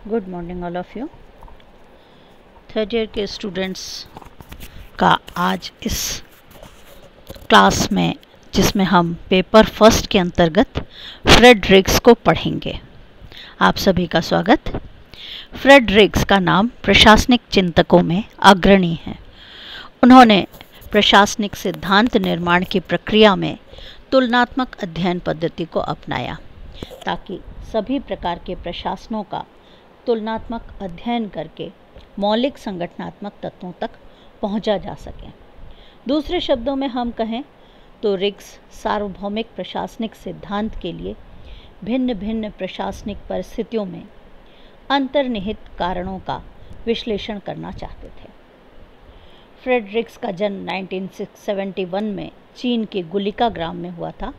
Good morning all of you. Third year के students का आज इस क्लास में जिसमें हम पेपर फर्स्ट के अंतर्गत फ्रेडरिक्स को पढ़ेंगे। आप सभी का स्वागत। फ्रेडरिक्स का नाम प्रशासनिक चिंतकों में अग्रणी है। उन्होंने प्रशासनिक सिद्धांत निर्माण की प्रक्रिया में तुलनात्मक अध्ययन पद्धति को अपनाया ताकि सभी प्रकार के प्रशासनों का तुलनात्मक अध्ययन करके मौलिक संगठनात्मक तत्वों तक पहुंचा जा सके। दूसरे शब्दों में हम कहें तो रिक्स सार्वभौमिक प्रशासनिक सिद्धांत के लिए भिन्न भिन्न प्रशासनिक परिस्थितियों में अंतर्निहित कारणों का विश्लेषण करना चाहते थे। फ्रेडरिक्स का जन्म 1971 में चीन के गुलिका ग्राम में हुआ था,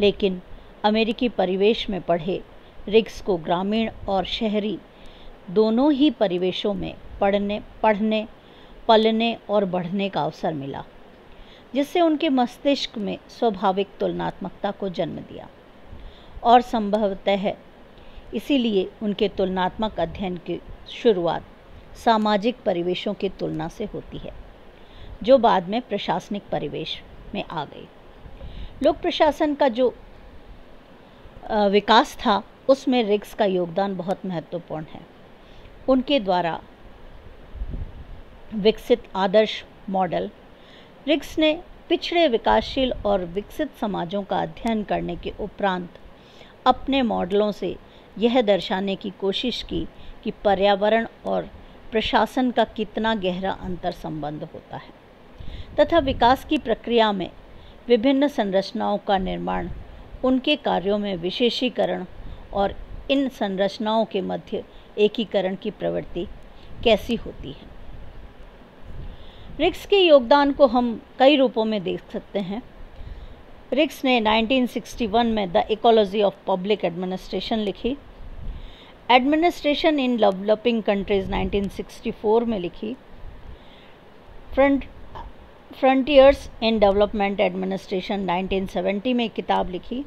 लेकिन अमेरिकी परिवेश में पढ़े रिक्स को ग्रामीण और शहरी दोनों ही परिवेशों में पढ़ने, पलने और बढ़ने का अवसर मिला, जिससे उनके मस्तिष्क में स्वाभाविक तुलनात्मकता को जन्म दिया और संभवतः इसीलिए उनके तुलनात्मक अध्ययन की शुरुआत सामाजिक परिवेशों की तुलना से होती है, जो बाद में प्रशासनिक परिवेश में आ गई। लोक प्रशासन का जो विकास था उसमें रिक्स का योगदान बहुत महत्वपूर्ण है। उनके द्वारा विकसित आदर्श मॉडल रिक्स ने पिछड़े, विकासशील और विकसित समाजों का अध्ययन करने के उपरांत अपने मॉडलों से यह दर्शाने की कोशिश की कि पर्यावरण और प्रशासन का कितना गहरा अंतर संबंध होता है तथा विकास की प्रक्रिया में विभिन्न संरचनाओं का निर्माण, उनके कार्यों में विशेषीकरण और इन संरचनाओं के मध्य एकीकरण की प्रवृत्ति कैसी होती है। रिक्स के योगदान को हम कई रूपों में देख सकते हैं। रिक्स ने 1961 में the ecology of public administration लिखी, एडमिनिस्ट्रेशन इन डेवलपिंग कंट्रीज 1964 में लिखी, फ्रंटियर्स इन डेवलपमेंट एडमिनिस्ट्रेशन 1970 में किताब लिखी।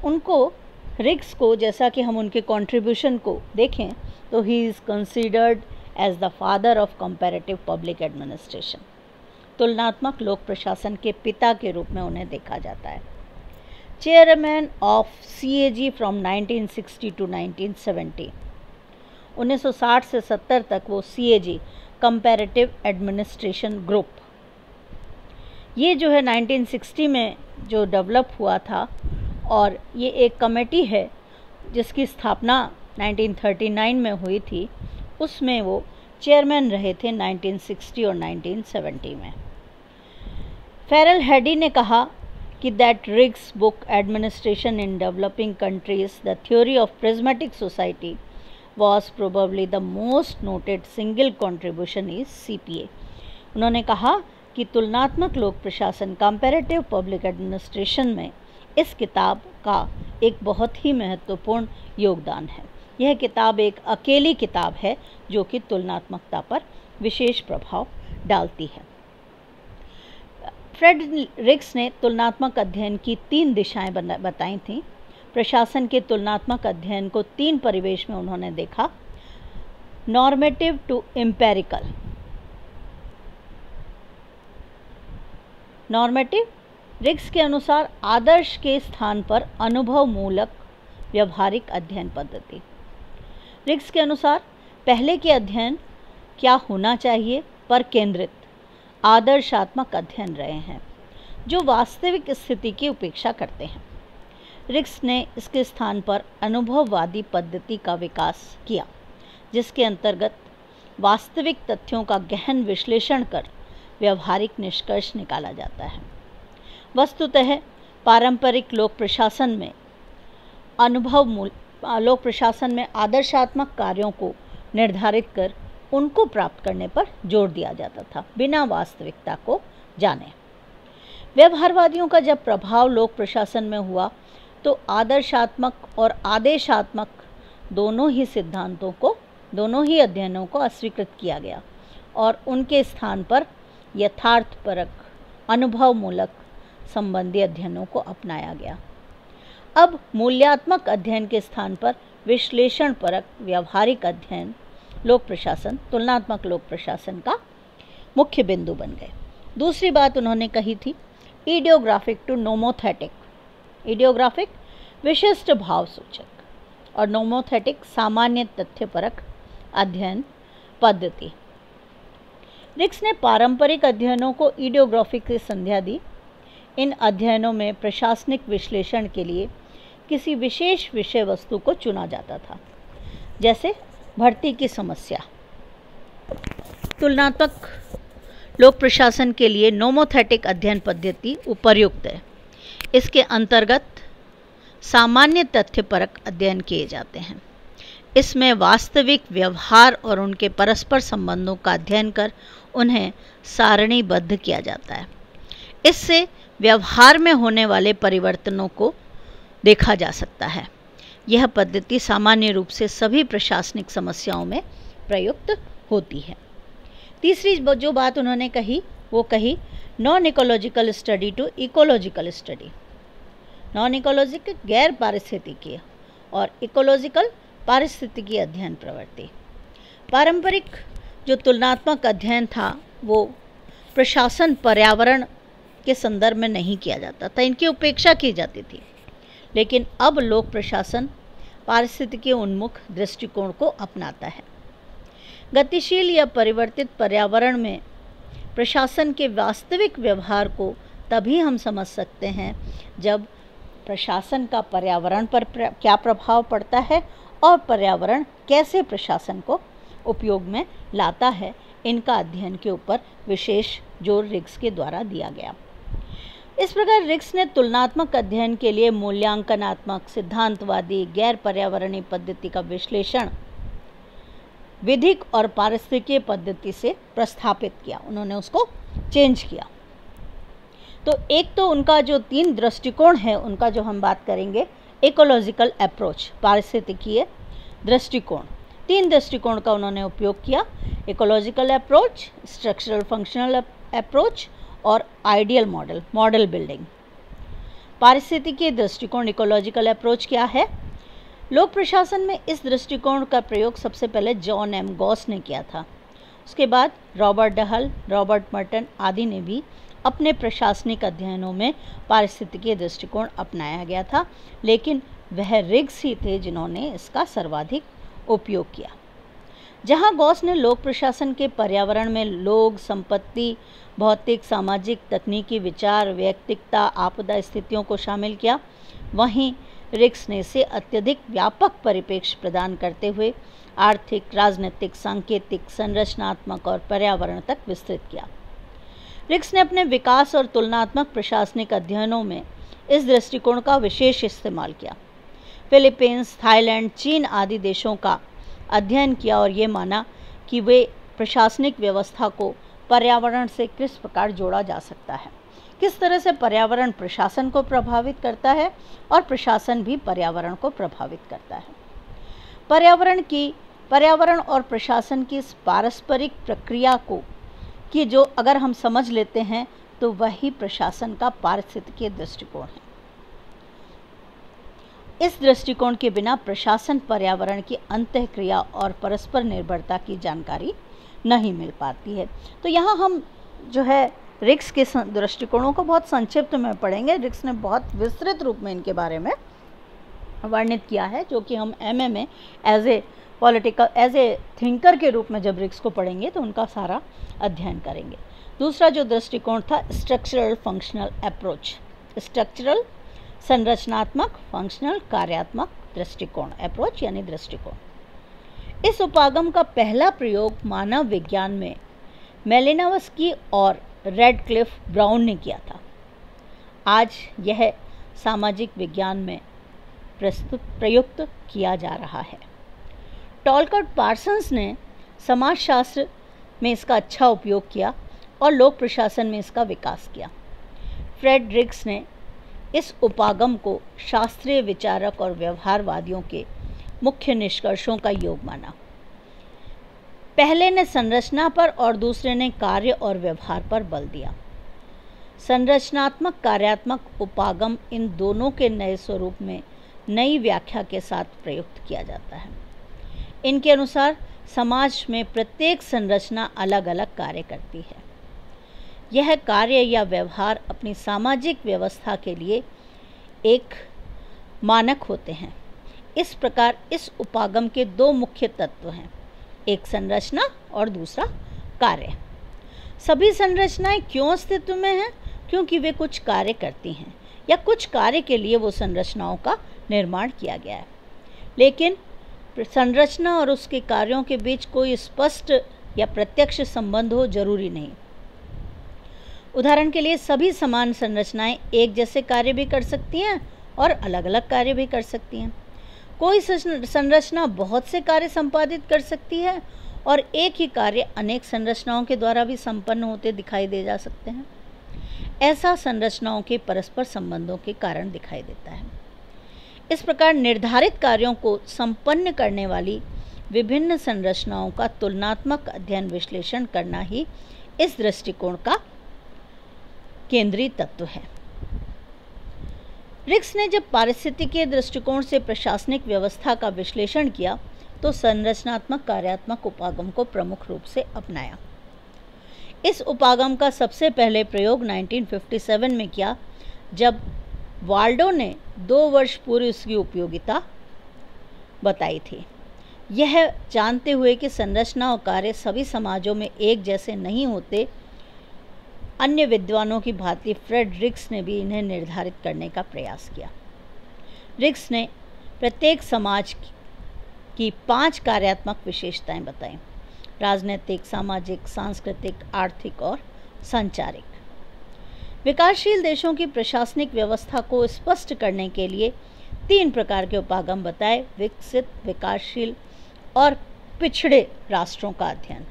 उनको रिक्स को, जैसा कि हम उनके कंट्रीब्यूशन को देखें तो he is considered as the father of comparative public administration. तुलनात्मक लोक प्रशासन के पिता के रूप में उन्हें देखा जाता है। Chairman of CAG from 1960 to 1970, 1960 से 70 तक वो CAG कंपैरेटिव एडमिनिस्ट्रेशन ग्रुप, ये जो है 1960 में जो डेवलप हुआ था, और ये एक कमेटी है जिसकी स्थापना 1939 में हुई थी। उसमें वो चेयरमैन रहे थे 1960 और 1970 में। फेरल हेडी ने कहा कि दैट रिक्स book administration in developing countries the theory of prismatic society was probably the most noted single contribution is CPA। उन्होंने कहा कि तुलनात्मक लोक प्रशासन कंपैरेटिव पब्लिक एडमिनिस्ट्रेशन में इस किताब का एक बहुत ही महत्वपूर्ण योगदान है। यह किताब एक अकेली किताब है जो कि तुलनात्मकता पर विशेष प्रभाव डालती है। फ्रेडरिक्स ने तुलनात्मक अध्ययन की 3 दिशाएं बताई थीं। प्रशासन के तुलनात्मक अध्ययन को 3 परिवेश में उन्होंने देखा। Normative to empirical. नॉर्मेटिव रिक्स के अनुसार आदर्श के स्थान पर अनुभव मूलक व्यवहारिक अध्ययन पद्धति। रिक्स के अनुसार पहले के अध्ययन क्या होना चाहिए पर केंद्रित आदर्शात्मक अध्ययन रहे हैं, जो वास्तविक स्थिति की उपेक्षा करते हैं। रिक्स ने इसके स्थान पर अनुभववादी पद्धति का विकास किया, जिसके अंतर्गत वास्तविक तथ्यों का गहन विश्लेषण कर व्यवहारिक निष्कर्ष निकाला जाता है। वस्तुतः पारंपरिक लोक प्रशासन में आदर्शात्मक कार्यों को निर्धारित कर उनको प्राप्त करने पर जोर दिया जाता था, बिना वास्तविकता को जाने। व्यवहारवादियों का जब प्रभाव लोक प्रशासन में हुआ तो आदर्शात्मक और आदेशात्मक दोनों ही अध्ययनों को अस्वीकृत किया गया और उनके स्थान पर यथार्थपरक, अनुभवमूलक संबंधी अध्ययनों को अपनाया गया। अब मूल्यात्मक अध्ययन के स्थान पर विश्लेषण परक व्यावहारिक अध्ययन लोक प्रशासन, तुलनात्मक लोक प्रशासन का मुख्य बिंदु बन गए। दूसरी बात उन्होंने कही थी इडियोग्राफिक टू नोमोथेटिक। इडियोग्राफिक विशिष्ट भाव सूचक और नोमोथेटिक सामान्य तथ्यपरक अध्ययन पद्धति। रिक्स ने पारंपरिक अध्ययनों को इडियोग्राफिक की संज्ञा दी। इन अध्ययनों में प्रशासनिक विश्लेषण के लिए किसी विशेष विषय वस्तु को चुना जाता था, जैसे भर्ती की समस्या। तुलनात्मक लोक प्रशासन के लिए नोमोथेटिक अध्ययन पद्धति उपर्युक्त है। इसके अंतर्गत सामान्य तथ्यपरक अध्ययन किए जाते हैं। इसमें वास्तविक व्यवहार और उनके परस्पर संबंधों का अध्ययन कर उन्हें सारणीबद्ध किया जाता है। इससे व्यवहार में होने वाले परिवर्तनों को देखा जा सकता है। यह पद्धति सामान्य रूप से सभी प्रशासनिक समस्याओं में प्रयुक्त होती है। तीसरी जो बात उन्होंने कही वो कही non ecological study to ecological study. Non ecological गैर पारिस्थितिकीय और इकोलॉजिकल पारिस्थितिकीय अध्ययन प्रवृत्ति। पारंपरिक जो तुलनात्मक अध्ययन था वो प्रशासन पर्यावरण के संदर्भ में नहीं किया जाता था, इनकी उपेक्षा की जाती थी। लेकिन अब लोक प्रशासन पारिस्थितिकीय उन्मुख दृष्टिकोण को अपनाता है। गतिशील या परिवर्तित पर्यावरण में प्रशासन के वास्तविक व्यवहार को तभी हम समझ सकते हैं जब प्रशासन का पर्यावरण पर क्या प्रभाव पड़ता है और पर्यावरण कैसे प्रशासन को उपयोग में लाता है। इनका अध्ययन के ऊपर विशेष जोर रिक्स के द्वारा दिया गया। इस प्रकार रिक्स ने तुलनात्मक अध्ययन के लिए मूल्यांकनात्मक, सिद्धांतवादी, गैर पर्यावरणीय पद्धति का विश्लेषण विधिक और पारिस्थितिकीय पद्धति से प्रस्थापित किया। उन्होंने उसको चेंज किया। तो एक तो उनका जो 3 दृष्टिकोण है उनका जो हम बात करेंगे इकोलॉजिकल अप्रोच, पारिस्थितिकीय दृष्टिकोण। 3 दृष्टिकोण का उन्होंने उपयोग किया, ecological approach, structural functional approach और आइडियल मॉडल बिल्डिंग। पारिस्थितिकीय दृष्टिकोण इकोलॉजिकल अप्रोच क्या है? लोक प्रशासन में इस दृष्टिकोण का प्रयोग सबसे पहले जॉन एम गॉस ने किया था। उसके बाद रॉबर्ट डहल, रॉबर्ट मर्टन आदि ने भी अपने प्रशासनिक अध्ययनों में पारिस्थितिकीय दृष्टिकोण अपनाया गया था, लेकिन वह रिग्स ही थे जिन्होंने इसका सर्वाधिक उपयोग किया। जहां गॉस ने लोक प्रशासन के पर्यावरण में लोग, संपत्ति, भौतिक, सामाजिक, तकनीकी विचार, वैयक्तिकता, आपदा स्थितियों को शामिल किया, वहीं रिक्स ने इसे अत्यधिक व्यापक परिप्रेक्ष्य प्रदान करते हुए आर्थिक, राजनीतिक, सांकेतिक, संरचनात्मक और पर्यावरण तक विस्तृत किया। रिक्स ने अपने विकास और तुलनात्मक प्रशासनिक अध्ययनों में इस दृष्टिकोण का विशेष इस्तेमाल किया। फिलीपींस, थाईलैंड, चीन आदि देशों का अध्ययन किया और ये माना कि वे प्रशासनिक व्यवस्था को पर्यावरण से किस प्रकार जोड़ा जा सकता है, किस तरह से पर्यावरण प्रशासन को प्रभावित करता है और प्रशासन भी पर्यावरण को प्रभावित करता है। पर्यावरण और प्रशासन की इस पारस्परिक प्रक्रिया की जो अगर हम समझ लेते हैं तो वही प्रशासन का पारिस्थितिकीय दृष्टिकोण है। इस दृष्टिकोण के बिना प्रशासन पर्यावरण की अंतःक्रिया और परस्पर निर्भरता की जानकारी नहीं मिल पाती है। तो यहाँ हम जो है रिक्स के दृष्टिकोणों को बहुत संक्षिप्त में पढ़ेंगे। रिक्स ने बहुत विस्तृत रूप में इनके बारे में वर्णित किया है, जो कि हम एमए में एज ए थिंकर के रूप में जब रिक्स को पढ़ेंगे तो उनका सारा अध्ययन करेंगे। दूसरा जो दृष्टिकोण था स्ट्रक्चरल फंक्शनल अप्रोच, स्ट्रक्चरल संरचनात्मक, फंक्शनल कार्यात्मक दृष्टिकोण अप्रोच यानी दृष्टिकोण। इस उपागम का पहला प्रयोग मानव विज्ञान में मेलिनोवस्की और रेडक्लिफ ब्राउन ने किया था। आज यह सामाजिक विज्ञान में प्रयुक्त किया जा रहा है। टॉलकॉट पार्सन्स ने समाजशास्त्र में इसका अच्छा उपयोग किया और लोक प्रशासन में इसका विकास किया। फ्रेडरिक्स ने इस उपागम को शास्त्रीय विचारक और व्यवहारवादियों के मुख्य निष्कर्षों का योग माना। पहले ने संरचना पर और दूसरे ने कार्य और व्यवहार पर बल दिया। संरचनात्मक कार्यात्मक उपागम इन दोनों के नए स्वरूप में नई व्याख्या के साथ प्रयुक्त किया जाता है। इनके अनुसार समाज में प्रत्येक संरचना अलग अलग कार्य करती है। यह कार्य या व्यवहार अपनी सामाजिक व्यवस्था के लिए एक मानक होते हैं। इस प्रकार इस उपागम के दो मुख्य तत्व हैं, एक संरचना और दूसरा कार्य। सभी संरचनाएं क्यों अस्तित्व में हैं? क्योंकि वे कुछ कार्य करती हैं या कुछ कार्य के लिए वो संरचनाओं का निर्माण किया गया है। लेकिन संरचना और उसके कार्यों के बीच कोई स्पष्ट या प्रत्यक्ष संबंध हो जरूरी नहीं। उदाहरण के लिए सभी समान संरचनाएं एक जैसे कार्य भी कर सकती हैं और अलग अलग कार्य भी कर सकती हैं। कोई संरचना बहुत से कार्य संपादित कर सकती है और एक ही कार्य अनेक संरचनाओं के द्वारा भी संपन्न होते दिखाई दे जा सकते हैं। ऐसा संरचनाओं के परस्पर संबंधों के कारण दिखाई देता है। इस प्रकार निर्धारित कार्यों को संपन्न करने वाली विभिन्न संरचनाओं का तुलनात्मक अध्ययन विश्लेषण करना ही इस दृष्टिकोण का केंद्रीय तत्व है। रिक्स ने जब पारिस्थितिकीय दृष्टिकोण से प्रशासनिक व्यवस्था का विश्लेषण किया तो संरचनात्मक कार्यात्मक उपागम को प्रमुख रूप से अपनाया। इस उपागम का सबसे पहले प्रयोग 1957 में किया, जब वाल्डो ने 2 वर्ष पूर्व इसकी उपयोगिता बताई थी। यह जानते हुए कि संरचना और कार्य सभी समाजों में एक जैसे नहीं होते, अन्य विद्वानों की भांति फ्रेडरिक्स ने भी इन्हें निर्धारित करने का प्रयास किया। रिक्स ने प्रत्येक समाज की 5 कार्यात्मक विशेषताएं बताई: राजनीतिक, सामाजिक, सांस्कृतिक, आर्थिक और संचारिक। विकासशील देशों की प्रशासनिक व्यवस्था को स्पष्ट करने के लिए 3 प्रकार के उपागम बताए: विकसित, विकासशील और पिछड़े राष्ट्रों का अध्ययन।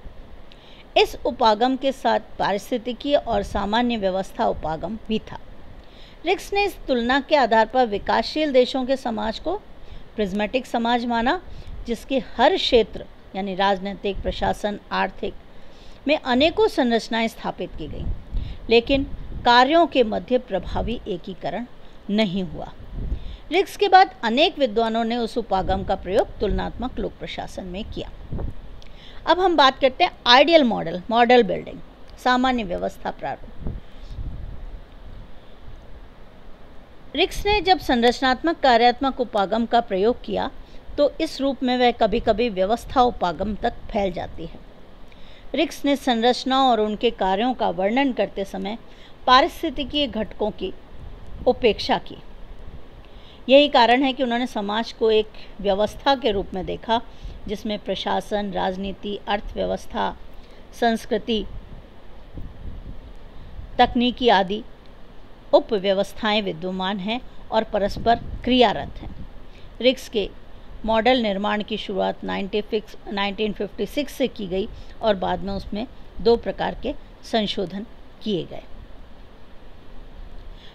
इस उपागम के साथ पारिस्थितिकीय और सामान्य व्यवस्था उपागम भी था। रिक्स ने इस तुलना के आधार पर विकासशील देशों के समाज को प्रिज्मेटिक समाज माना, जिसके हर क्षेत्र यानी राजनीतिक, प्रशासन, आर्थिक में अनेकों संरचनाएं स्थापित की गई, लेकिन कार्यों के मध्य प्रभावी एकीकरण नहीं हुआ। रिक्स के बाद अनेक विद्वानों ने उस उपागम का प्रयोग तुलनात्मक लोक प्रशासन में किया। अब हम बात करते हैं आइडियल मॉडल बिल्डिंग, सामान्य व्यवस्था प्रारूप। रिक्स ने जब संरचनात्मक कार्यात्मक उपागम का प्रयोग किया तो इस रूप में वह कभी कभी व्यवस्था उपागम तक फैल जाती है। रिक्स ने संरचनाओं और उनके कार्यों का वर्णन करते समय पारिस्थितिकीय घटकों की उपेक्षा की। यही कारण है कि उन्होंने समाज को एक व्यवस्था के रूप में देखा, जिसमें प्रशासन, राजनीति, अर्थव्यवस्था, संस्कृति, तकनीकी आदि उपव्यवस्थाएं विद्यमान हैं और परस्पर क्रियारत हैं। रिक्स के मॉडल निर्माण की शुरुआत 1956 से की गई और बाद में उसमें 2 प्रकार के संशोधन किए गए।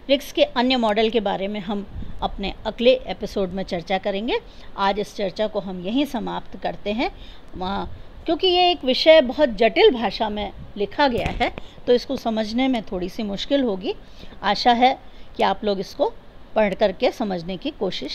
रिक्स के अन्य मॉडल के बारे में हम अपने अगले एपिसोड में चर्चा करेंगे। आज इस चर्चा को हम यहीं समाप्त करते हैं, क्योंकि ये एक विषय बहुत जटिल भाषा में लिखा गया है तो इसको समझने में थोड़ी सी मुश्किल होगी। आशा है कि आप लोग इसको पढ़ करके समझने की कोशिश